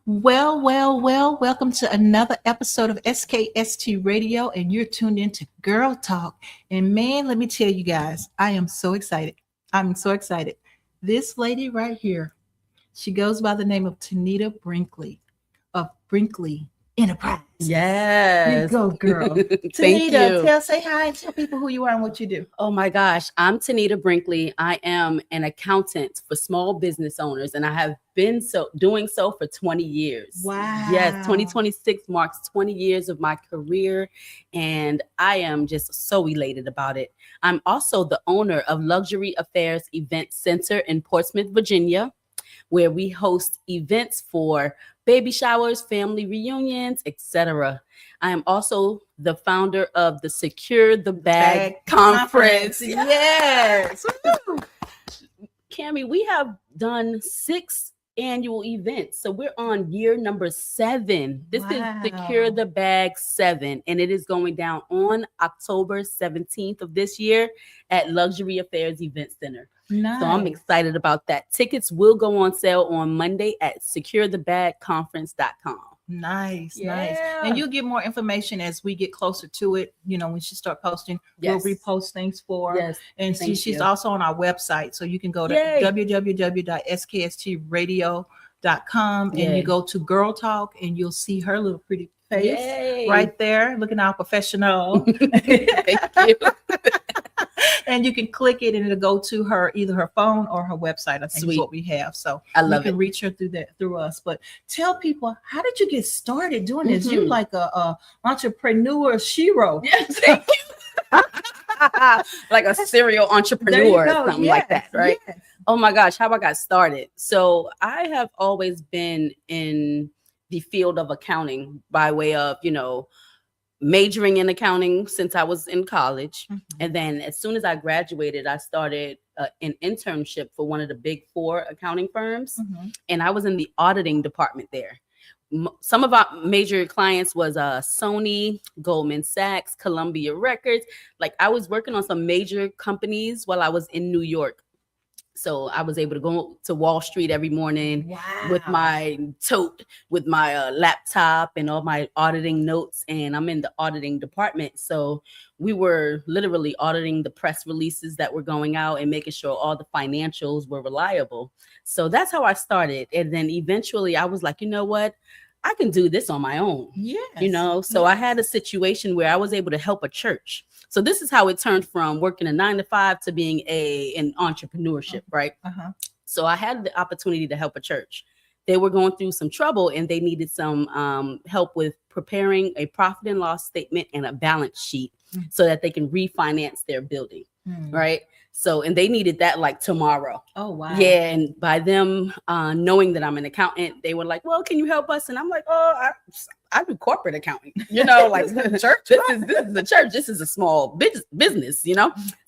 Welcome to another episode of SKST Radio, and you're tuned into Girl Talk. And man, let me tell you guys, I am so excited. I'm so excited. This lady right here, she goes by the name of Tanita Brinkley of Brinkley Enterprise. You Yes. go, girl. Thank you. Say hi and tell people who you are and what you do. Oh my gosh. I'm Tanita Brinkley. I am an accountant for small business owners, and I have been doing so for 20 years. Wow. Yes, 2026 marks 20 years of my career, and I am just so elated about it. I'm also the owner of Luxury Affairs Event Center in Portsmouth, Virginia, where we host events for baby showers, family reunions, etc. I am also the founder of the Secure the Bag Conference. Yes. Cami, we have done 6 annual events. So we're on year number 7. This is Secure the Bag 7, and it is going down on October 17th of this year at Luxury Affairs Event Center. Nice. So I'm excited about that. Tickets will go on sale on Monday at securethebagconference.com. Nice. And you'll get more information as we get closer to it. You know, when she start posting, we'll repost things for her. Yes. And she's also on our website. So you can go to www.skstradio.com and you go to Girl Talk and you'll see her little pretty face right there, looking all professional. Thank you. And you can click it and it'll go to her, either her phone or her website. I think is what we have. So I love you can reach her through us. But tell people, how did you get started doing this? You're like a entrepreneur shero. Yes, thank you. Like a serial entrepreneur or something like that, right? Yes. Oh my gosh, how I got started. So I have always been in the field of accounting by way of, majoring in accounting since I was in college. And then as soon as I graduated, I started an internship for one of the big 4 accounting firms. And I was in the auditing department there. Some of our major clients was Sony, Goldman Sachs, Columbia Records. Like I was working on some major companies while I was in New York. So I was able to go to Wall Street every morning with my tote, with my laptop and all my auditing notes. And I'm in the auditing department. So we were literally auditing the press releases that were going out and making sure all the financials were reliable. So that's how I started. And then eventually I was like, you know what? I can do this on my own. Yes. So I had a situation where I was able to help a church. So this is how it turned from working a 9-to-5 to being an entrepreneurship, right? So I had the opportunity to help a church. They were going through some trouble and they needed some help with preparing a profit and loss statement and a balance sheet so that they can refinance their building, right? So, and they needed that like tomorrow. Oh, wow. Yeah. And by them knowing that I'm an accountant, they were like, well, can you help us? And I'm like, oh, I do corporate accounting, like church. This is the church. This is a small business,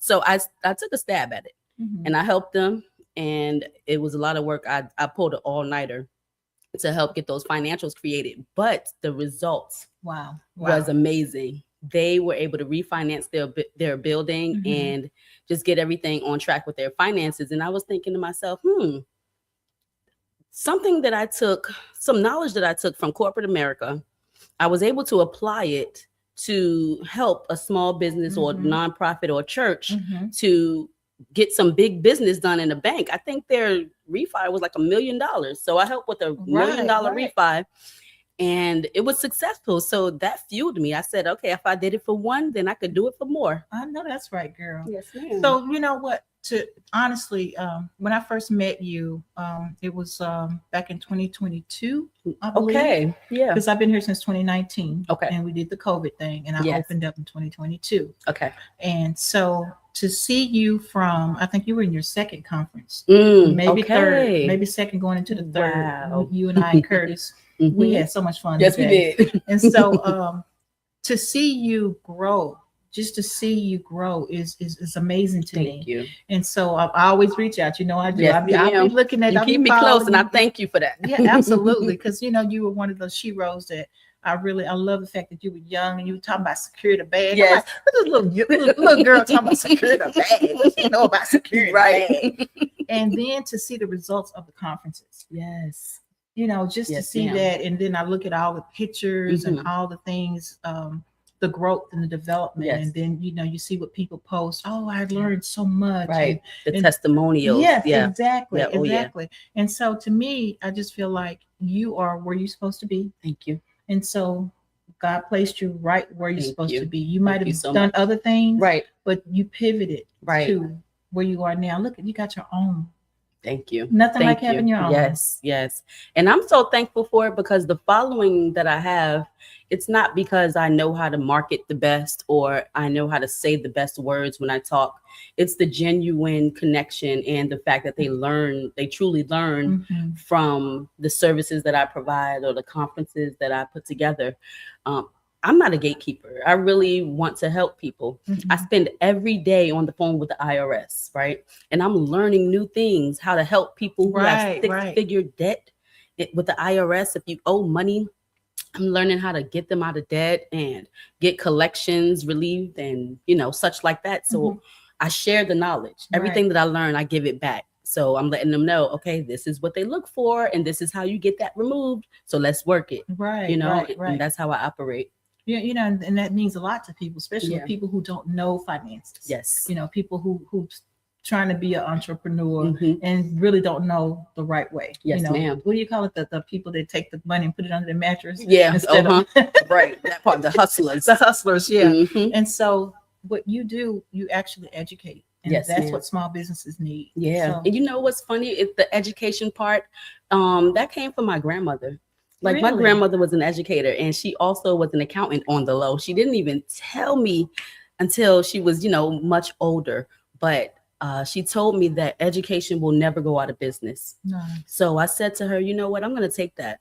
So I took a stab at it and I helped them. And it was a lot of work. I pulled an all-nighter to help get those financials created. But the results was amazing. They were able to refinance their building and just get everything on track with their finances. And I was thinking to myself, some knowledge that I took from corporate America, I was able to apply it to help a small business or nonprofit or church to get some big business done in a bank. I think their refi was like $1 million. So I helped with a $1 million refi. And it was successful. So that fueled me. I said, okay, if I did it for one, then I could do it for more. I know that's right, girl. Yes, ma'am. So you know what? Honestly, when I first met you, it was back in 2022, I believe. Okay. Yeah. Because I've been here since 2019. Okay. And we did the COVID thing and I opened up in 2022. Okay. And so to see you from, I think you were in your second conference, maybe third, maybe second going into the third. Wow. You and I and Curtis. We had so much fun. Yes, we did. And so to see you grow, just to see you grow is amazing to me. Thank you. And so I always reach out. I do. Yes, I'll be looking at you. Keep me close, and I thank you for that. Yeah, absolutely. Because you were one of those sheroes that I love the fact that you were young and you were talking about security bag. Yes. Like, look at this little girl talking about security bag. What she know about security right. bag? And then to see the results of the conferences. Yes. just to Yes, see ma'am. that. And then I look at all the pictures and Mhm. all the things, the growth and the development. Yes. And then, you see what people post. Oh, I learned so much. Right. The And testimonials. yes, Yeah. exactly. Yeah. Oh, yeah. Exactly. And so to me, I just feel like you are where you're supposed to be. Thank you. And so God placed you right where you're Thank supposed you. to be. You Thank might you have so done much. other things, Right. but you pivoted Right. to where you are now. Look, you got your own. Thank you. Nothing Thank like having you. your own. Yes, yes. And I'm so thankful for it because the following that I have, it's not because I know how to market the best or I know how to say the best words when I talk. It's the genuine connection and the fact that they truly learn Mhm. from the services that I provide or the conferences that I put together. I'm not a gatekeeper. I really want to help people. I Mhm. spend every day on the phone with the IRS, right? And I'm learning new things, how to help people who have Right, right. six-figure debt with the IRS. If you owe money, I'm learning how to get them out of debt and get collections relieved and, such like that. So Mhm. I share the knowledge. Everything that I learn, I give it back. So I'm letting them know, okay, this is what they look for and this is how you get that removed. So let's work it. Right, right. And that's how I operate. Yeah, and that means a lot to people, especially Yeah. people who don't know finances. Yes. People who trying to be an entrepreneur Mhm. and really don't know the right way. Yes, ma'am. What do you call it? The people that take the money and put it under the mattress. Yeah. Instead of Right. That part, the hustlers. the hustlers. Yeah. Mhm. And so what you do, you actually educate. And Yes, that's ma'am. what small businesses need. Yeah. So, And you know what's funny? It's the education part. That came from my grandmother. Like my Really? grandmother was an educator and she also was an accountant on the low. She didn't even tell me until she was, much older. But she told me that education will never go out of business. nice. So I said to her, you know what? I'm going to take that.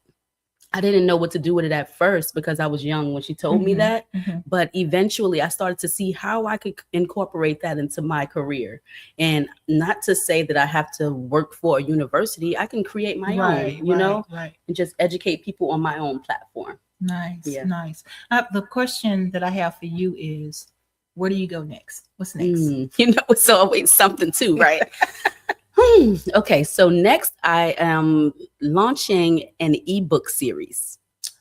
I didn't know what to do with it at first because I was young when she told me Mhm, that. mhm. But eventually I started to see how I could incorporate that into my career. And not to say that I have to work for a university. I can create my Right, own, right. and just educate people on my own platform. Nice, Yeah. nice. The question that I have for you is, where do you go next? What's next? It's always something too, right? Okay, so next I am launching an ebook series,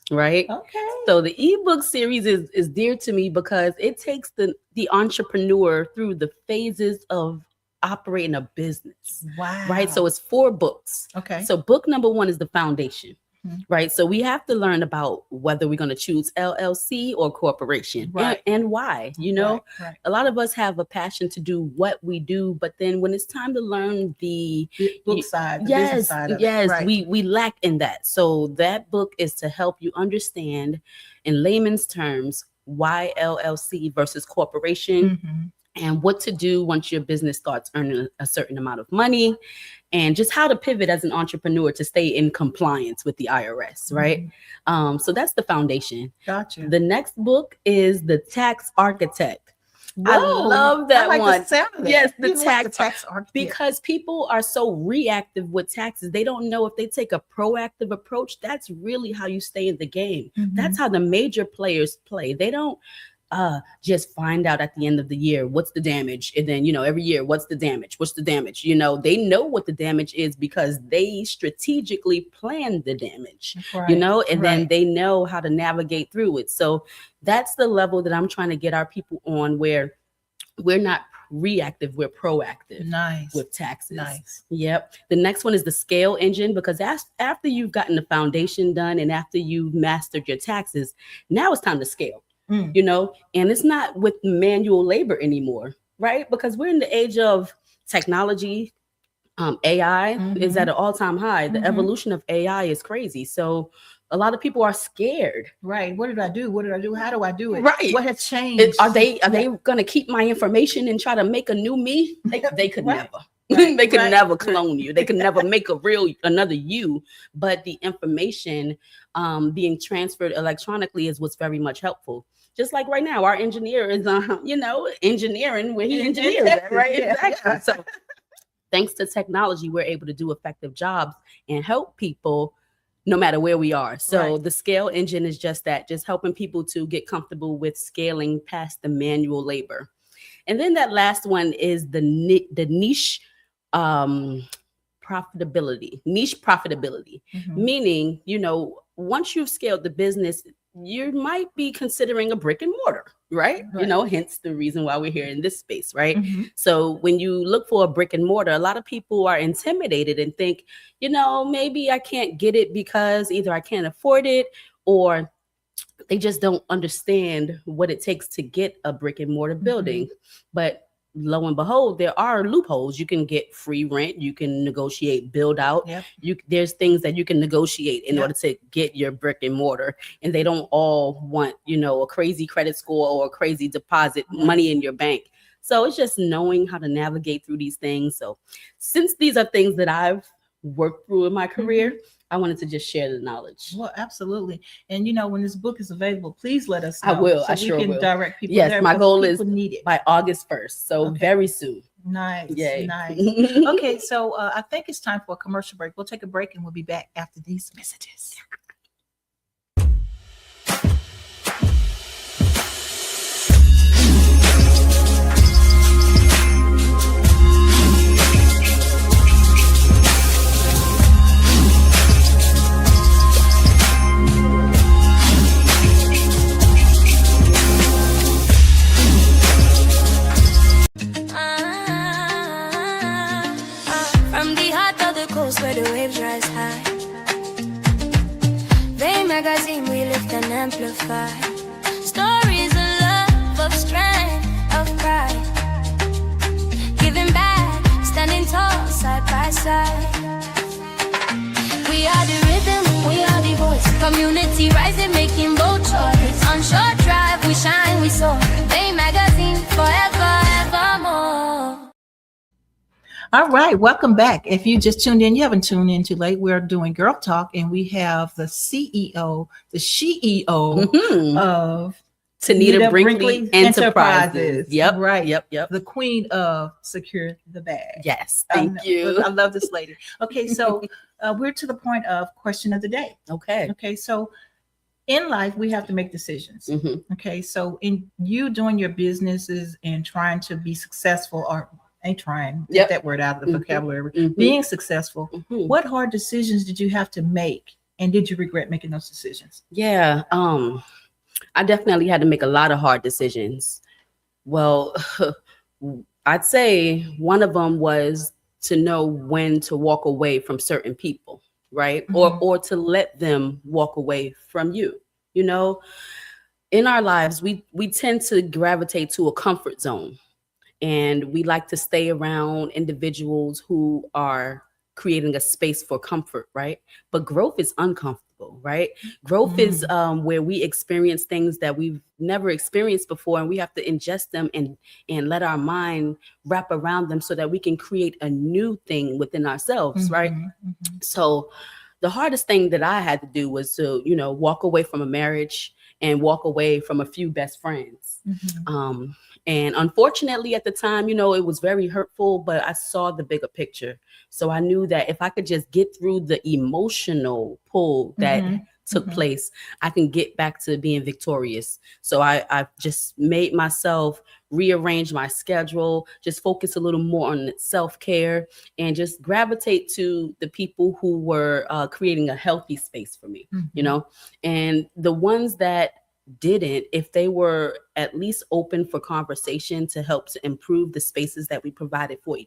right? Okay. So the ebook series is dear to me because it takes the entrepreneur through the phases of operating a business, Wow. right? So it's 4 books. Okay. So book number 1 is the foundation. Mhm. Right. So we have to learn about whether we're going to choose LLC or corporation, Right. and why. Right. A lot of us have a passion to do what we do, but then when it's time to learn the book side, the business side of it. Right. we lack in that. So that book is to help you understand in layman's terms why LLC versus corporation. Mhm. And what to do once your business starts earning a certain amount of money, and just how to pivot as an entrepreneur to stay in compliance with the IRS, right? So that's the foundation. Gotcha. The next book is The Tax Architect. Whoa, I love that I like one. The sound of that. Yes, the tax architect. because people are so reactive with taxes. They don't know if they take a proactive approach. That's really how you stay in the game. Mhm. That's how the major players play. They don't just find out at the end of the year what's the damage, and then every year what's the damage. They know what the damage is because they strategically plan the damage. Right. And then they know how to navigate through it. So that's the level that I'm trying to get our people on, where we're not reactive, we're proactive. Nice. With taxes. Nice. Yep. The next one is the scale engine, because after you've gotten the foundation done and after you've mastered your taxes, now it's time to scale. And it's not with manual labor anymore, right? Because we're in the age of technology. AI is at an all-time high. The evolution of AI is crazy. So a lot of people are scared. Right. What did I do? How do I do it? Right. What has changed? Are they going to keep my information and try to make a new me? They could Right. never. Right. They could Right. never clone you. They could never make another you. But the information being transferred electronically is what's very much helpful. Just like right now, our engineer is, engineering where he engineers at, right? Yeah. Exactly. So thanks to technology, we're able to do effective jobs and help people no matter where we are. So the scale engine is just that, just helping people to get comfortable with scaling past the manual labor. And then that last one is the niche niche profitability, meaning, once you've scaled the business, you might be considering a brick and mortar, right? Hence the reason why we're here in this space, right? So when you look for a brick and mortar, a lot of people are intimidated and think, maybe I can't get it because either I can't afford it or they just don't understand what it takes to get a brick and mortar building. But lo and behold, there are loopholes. You can get free rent. You can negotiate build out. There's things that you can negotiate in order to get your brick and mortar. And they don't all want, a crazy credit score or a crazy deposit money in your bank. So it's just knowing how to navigate through these things. So since these are things that I've worked through in my career, I wanted to just share the knowledge. Well, absolutely. And when this book is available, please let us know. I will. So I sure we can will. direct people Yes, there. my goal is need it by August 1st. So very soon. Nice. Yay. Nice. Okay, so I think it's time for a commercial break. We'll take a break and we'll be back after these messages. Where the waves rise high, Bay magazine we lift and amplify stories of love, of strength, of pride, giving back, standing tall side by side. We are the rhythm, we are the voice, community rising, making bold choice. On short drive we shine, we soar, Bay magazine forever, evermore. All right, welcome back. If you just tuned in, you haven't tuned in too late. We're doing Girl Talk, and we have the CEO, the CEO of Tanita Brinkley Enterprises. Yep. Right. Yep. The queen of Secure the Bag. Yes. Thank you. I love this lady. Okay, so we're to the point of question of the day. Okay, so in life, we have to make decisions. Okay, so in you doing your businesses and trying to be successful, or ain't trying, get that word out of the vocabulary, being successful, what hard decisions did you have to make, and did you regret making those decisions? Yeah, I definitely had to make a lot of hard decisions. Well, I'd say one of them was to know when to walk away from certain people, right? Or to let them walk away from you. In our lives, we tend to gravitate to a comfort zone. And we like to stay around individuals who are creating a space for comfort, right? But growth is uncomfortable, right? Growth is where we experience things that we've never experienced before, and we have to ingest them and let our mind wrap around them so that we can create a new thing within ourselves, right? So the hardest thing that I had to do was to, walk away from a marriage and walk away from a few best friends. And unfortunately, at the time, it was very hurtful, but I saw the bigger picture. So I knew that if I could just get through the emotional pull that took place, I can get back to being victorious. So I just made myself rearrange my schedule, just focus a little more on self-care, and just gravitate to the people who were creating a healthy space for me, and the ones that didn't, if they were at least open for conversation to help to improve the spaces that we provided for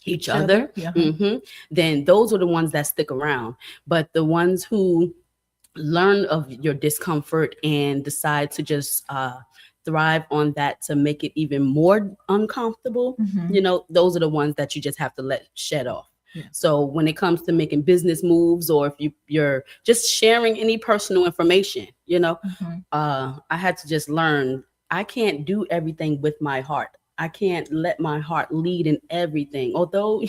each other, then those are the ones that stick around. But the ones who learn of your discomfort and decide to just thrive on that to make it even more uncomfortable, those are the ones that you just have to let shed off. So when it comes to making business moves, or if you're just sharing any personal information, I had to just learn I can't do everything with my heart. I can't let my heart lead in everything. Although,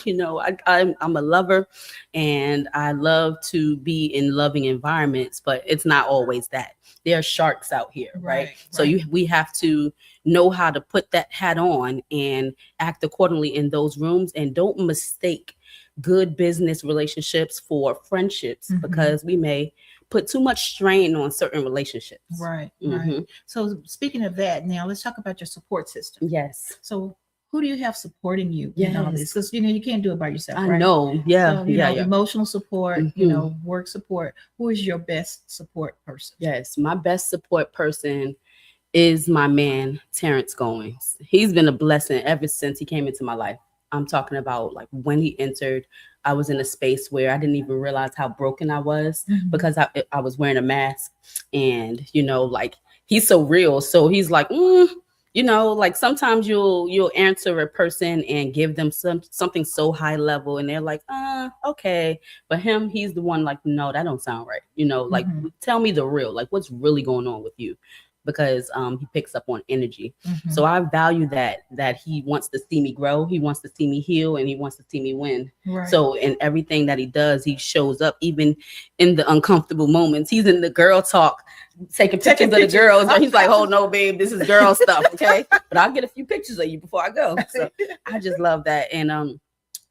I'm a lover and I love to be in loving environments, but it's not always that. There are sharks out here, right? So we have to know how to put that hat on and act accordingly in those rooms, and don't mistake good business relationships for friendships, because we may put too much strain on certain relationships. Right. So speaking of that, now let's talk about your support system. Yes. So who do you have supporting you in all this? Because you can't do it by yourself. I right? know. Yeah. So, emotional support, work support. Who is your best support person? Yes, my best support person is my man, Terrence Goins. He's been a blessing ever since he came into my life. I'm talking about like when he entered, I was in a space where I didn't even realize how broken I was because I was wearing a mask, and like he's so real. So he's like, like sometimes you'll answer a person and give them something so high level, and they're like, okay. But he's the one like, no, that don't sound right. Like tell me the real, like what's really going on with you. Because he picks up on energy. So I value that he wants to see me grow, he wants to see me heal, and he wants to see me win. Right. So in everything that he does, he shows up even in the uncomfortable moments. He's in the girl talk, taking pictures of the girls, and he's like, oh no, babe, this is girl stuff, okay? But I'll get a few pictures of you before I go. So I just love that. And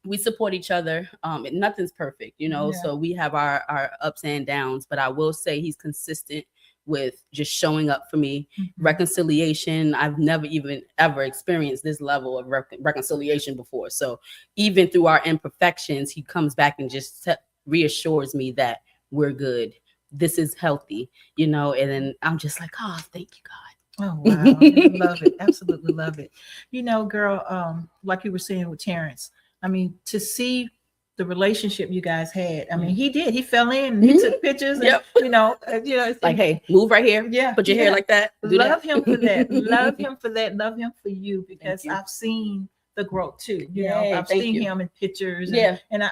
we support each other. Nothing's perfect, so we have our ups and downs, but I will say he's consistent with just showing up for me. Reconciliation, I've never even ever experienced this level of reconciliation before. So even through our imperfections, he comes back and just reassures me that we're good, this is healthy, and then I'm just like, oh, thank you, God. Oh wow. I love it. Absolutely love it. Girl, like you were saying with Terrence, I mean, to see the relationship you guys had. I mean, he fell in, he took pictures, and, it's like, hey, move right here. Yeah. Put your hair like that. Love him for that. Love him for that. Love him for you, because I've seen the growth too. I've seen him in pictures. And I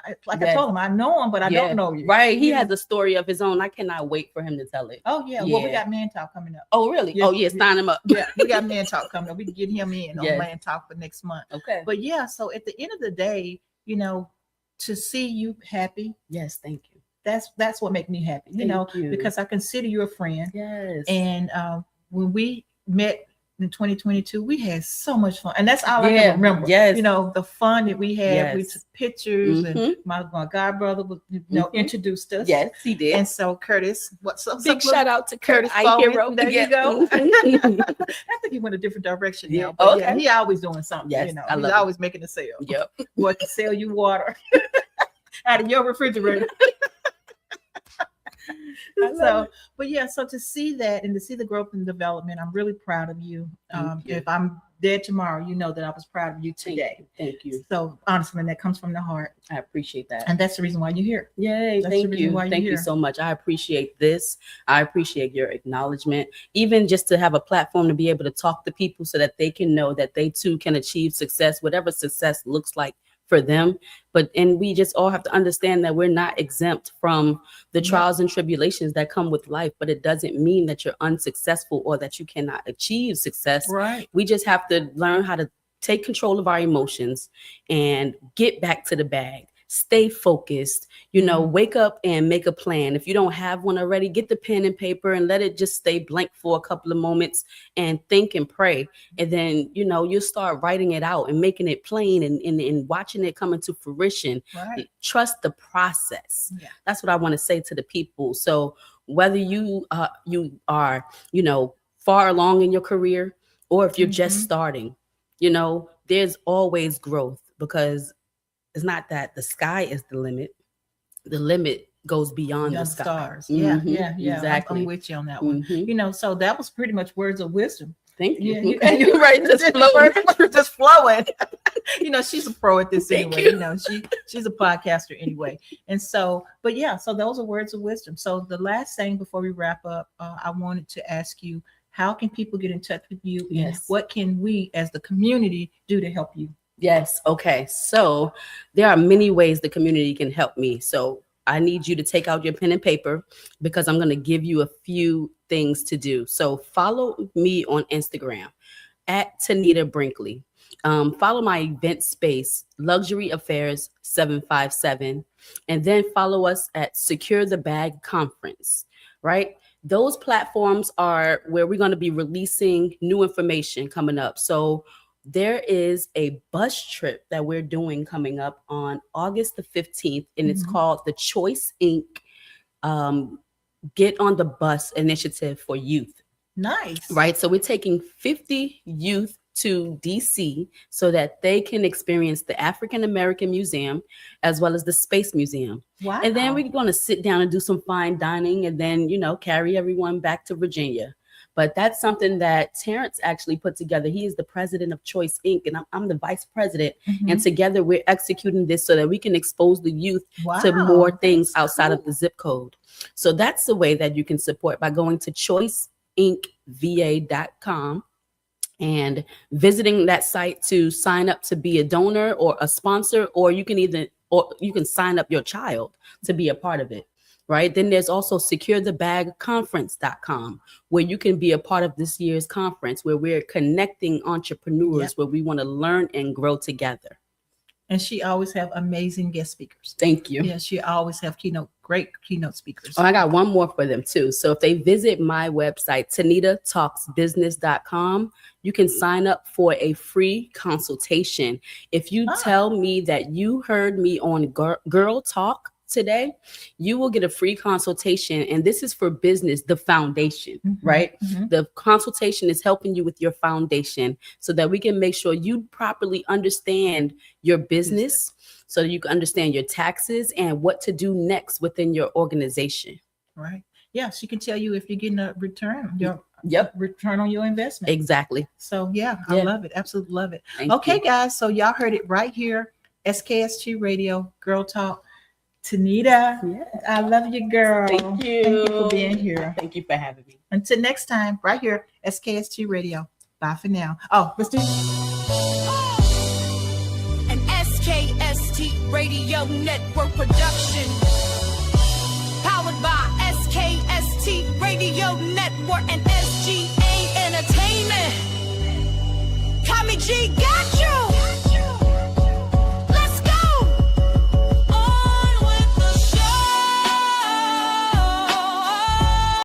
told him, I know him, but I don't know you. Right. He has a story of his own. I cannot wait for him to tell it. Oh yeah. Well, we got Man Talk coming up. Oh really? Yeah. Oh yeah. Sign him up. Yeah, we got Man Talk coming up. We can get him in on Man Talk for next month. Okay. But yeah, so at the end of the day, to see you happy. Yes, thank you. That's what makes me happy, because I consider you a friend. Yes. And when we met in 2022, we had so much fun, and that's all I can remember. Yes. The fun that we had. We took pictures, and my god brother was, introduced us. Yes, he did. And so Curtis, big shout out to Curtis, hero. There you go. I think he went a different direction now. But he always doing something. Yes, he's always making a sale. Yep. What to sell you water out of your refrigerator. So to see that and to see the growth and development, I'm really proud of you. If I'm dead tomorrow, that I was proud of you today. Thank you. So honestly, that comes from the heart. I appreciate that. And that's the reason why you're here. Yay. Thank you. Thank you so much. I appreciate this. I appreciate your acknowledgement, even just to have a platform to be able to talk to people so that they can know that they too can achieve success, whatever success looks like for them. And we just all have to understand that we're not exempt from the trials and tribulations that come with life, but it doesn't mean that you're unsuccessful or that you cannot achieve success. Right. We just have to learn how to take control of our emotions and get back to the bag. Stay focused, wake up and make a plan. If you don't have one already, get the pen and paper and let it just stay blank for a couple of moments and think and pray. And then, you'll start writing it out and making it plain and watching it come into fruition. Right. Trust the process. Yeah. That's what I want to say to the people. So whether you are, far along in your career, or if you're just starting, there's always growth, because it's not that the sky is the limit. The limit goes beyond the stars. Yeah. Exactly. I'm with you on that one. So that was pretty much words of wisdom. Thank you. Yeah, you're right. Just flowing. She's a pro at this anyway. She's a podcaster anyway. And so, so those are words of wisdom. So the last thing before we wrap up, I wanted to ask you, how can people get in touch with you? And what can we as the community do to help you? Yes. Okay. So there are many ways the community can help me. So I need you to take out your pen and paper, because I'm going to give you a few things to do. So follow me on Instagram at Tanita Brinkley. Follow my event space, Luxury Affairs 757. And then follow us at Secure the Bag Conference, right? Those platforms are where we're going to be releasing new information coming up. So there is a bus trip that we're doing coming up on August the 15th, and it's called the Choice Inc. Get on the Bus Initiative for Youth. Nice. Right. So we're taking 50 youth to DC so that they can experience the African American Museum as well as the Space Museum. Wow. And then we're going to sit down and do some fine dining and then, carry everyone back to Virginia. But that's something that Terrence actually put together. He is the president of Choice Inc. and I'm the vice president. Mhm. And together we're executing this so that we can expose the youth to more things outside of the zip code. So that's the way that you can support, by going to choiceincva.com and visiting that site to sign up to be a donor or a sponsor, or you can sign up your child to be a part of it. Right. Then there's also securethebagconference.com, where you can be a part of this year's conference, where we're connecting entrepreneurs, where we want to learn and grow together. And she always have amazing guest speakers. Thank you. Yeah, she always have great keynote speakers. Oh, I got one more for them too. So if they visit my website, tanitatalksbusiness.com, you can sign up for a free consultation. If you tell me that you heard me on Girl Talk today, you will get a free consultation. And this is for business, the foundation, right? Mm-hmm. The consultation is helping you with your foundation so that we can make sure you properly understand your business, so that you can understand your taxes and what to do next within your organization. Right. Yeah. She can tell you if you're getting a return, return on your investment. Exactly. So I love it. Absolutely love it. Okay, guys. So y'all heard it right here. SKST Radio, Girl Talk. Tanita, I love you, girl. Thank you. Thank you for being here. Thank you for having me. Until next time, right here, SKST Radio. Bye for now. Oh, let's do an SKST Radio Network production, powered by SKST Radio Network and SGA Entertainment. Tommy G.